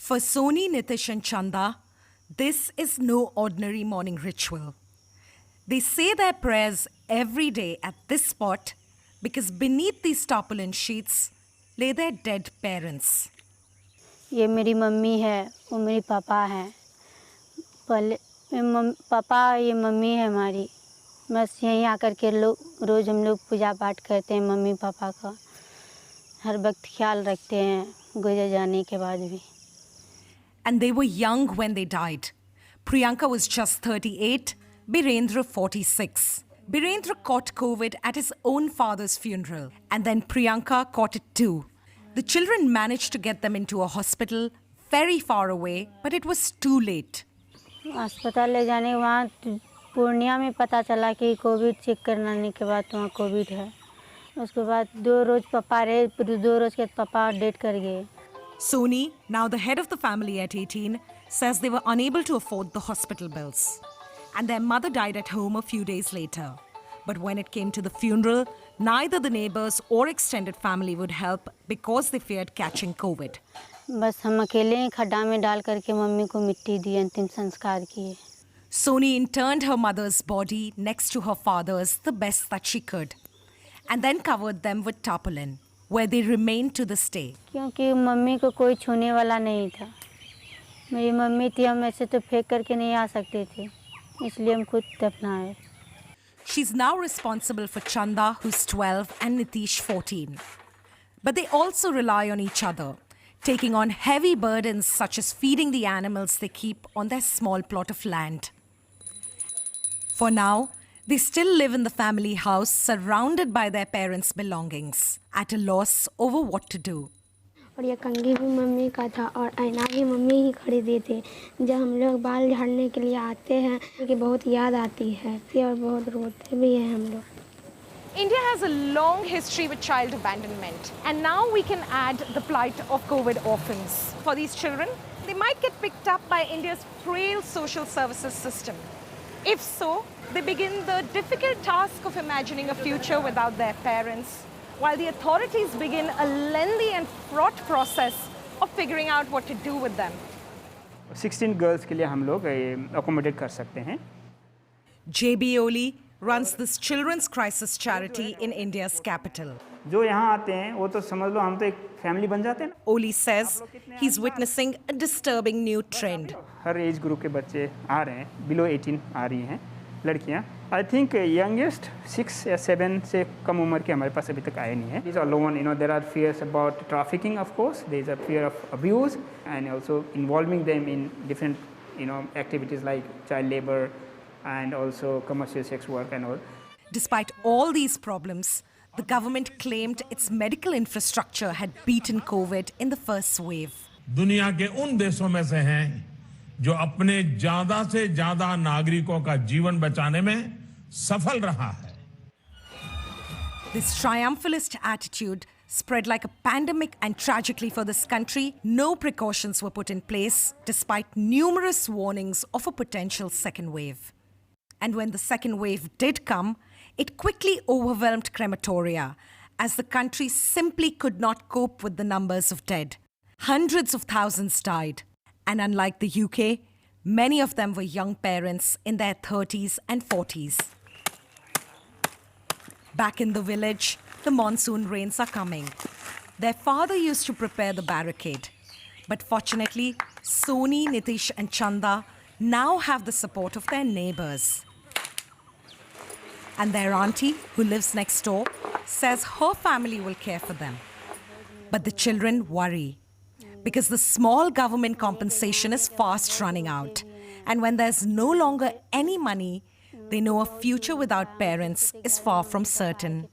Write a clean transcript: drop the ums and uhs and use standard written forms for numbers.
For Soni, Nitish and Chanda, this is no ordinary morning ritual. They say their prayers every day at this spot because beneath these tarpaulin sheets lay their dead parents. ये मेरी mummy है, वो मेरी पापा है। पहले पापा ये मम्मी है हमारी। बस यहीं आकर के रोज़ हम लोग पूजा पाठ करते हैं मम्मी पापा का। हर वक्त ख्याल रखते हैं गुजर जाने के बाद भी। And they were young when they died. Priyanka was just 38, Birendra 46. Birendra caught COVID at his own father's funeral, and then Priyanka caught it too. The children managed to get them into a hospital very far away, but it was too late. अस्पताल ले जाने के बाद पूर्णिया में पता चला कि Covid check कराने के बाद वहाँ कोविड है। उसके बाद 2 रोज पापा रहे, 2 रोज के पापा डेथ कर गए। Soni, now the head of the family at 18, says they were unable to afford the hospital bills. And their mother died at home a few days later. But when it came to the funeral, neither the neighbors or extended family would help because they feared catching COVID. बस हम अकेले ही खड्डा में डाल करके mummy को मिट्टी दी, अंतिम संस्कार किए। Soni interned her mother's body next to her father's the best that she could, and then covered them with tarpaulin, where they remain to this day. क्योंकि मम्मी को कोई छूने वाला नहीं था। मेरी मम्मी थी, हम ऐसे तो फेंक करके नहीं आ सकते थे, इसलिए हम खुद दफनाए। She's now responsible for Chanda, who's 12, and Nitish, 14. But they also rely on each other, taking on heavy burdens such as feeding the animals they keep on their small plot of land. For now, they still live in the family house surrounded by their parents' belongings, at a loss over what to do. और ये कंघी भी mummy का था और आईना भी mummy ही खरीदी थी। जब हम लोग बाल झाड़ने के लिए आते हैं कि बहुत याद आती है और बहुत रोते भी हैं हम लोग। India has a long history with child abandonment, and now we can add the plight of COVID orphans. For these children, they might get picked up by India's frail social services system. If so, they begin the difficult task of imagining a future without their parents, while the authorities begin a lengthy and fraught process of figuring out what to do with them. 16 girls के लिए हम लोग accommodate कर सकते हैं। JB Oli runs this children's crisis charity in India's capital. जो यहाँ आते हैं वो तो समझ लो हम तो एक फैमिली बन जाते हैं। Oli says he's witnessing a disturbing new trend. Her age group के बच्चे आ रहे हैं, below 18 आ रही हैं लड़कियाँ। I think youngest 6 या 7 से कम उम्र के हमारे पास अभी तक आए नहीं हैं। These are alone, there are fears about trafficking, of course. There is a fear of abuse and also involving them in different, activities like child labor and also commercial sex work and all. Despite all these problems, the government claimed its medical infrastructure had beaten COVID in the first wave. दुनिया के उन देशों में से हैं जो अपने ज्यादा से ज्यादा नागरिकों का जीवन बचाने में सफल रहा है। This triumphalist attitude spread like a pandemic, and tragically for this country, no precautions were put in place despite numerous warnings of a potential second wave. And when the second wave did come, it quickly overwhelmed crematoria, as the country simply could not cope with the numbers of dead. Hundreds of thousands died. And unlike the UK, many of them were young parents in their 30s and 40s. Back in the village, the monsoon rains are coming. Their father used to prepare the barricade. But fortunately, Soni, Nitish and Chanda now have the support of their neighbors. And their auntie, who lives next door, says her family will care for them. But the children worry, because the small government compensation is fast running out. And when there's no longer any money, they know a future without parents is far from certain.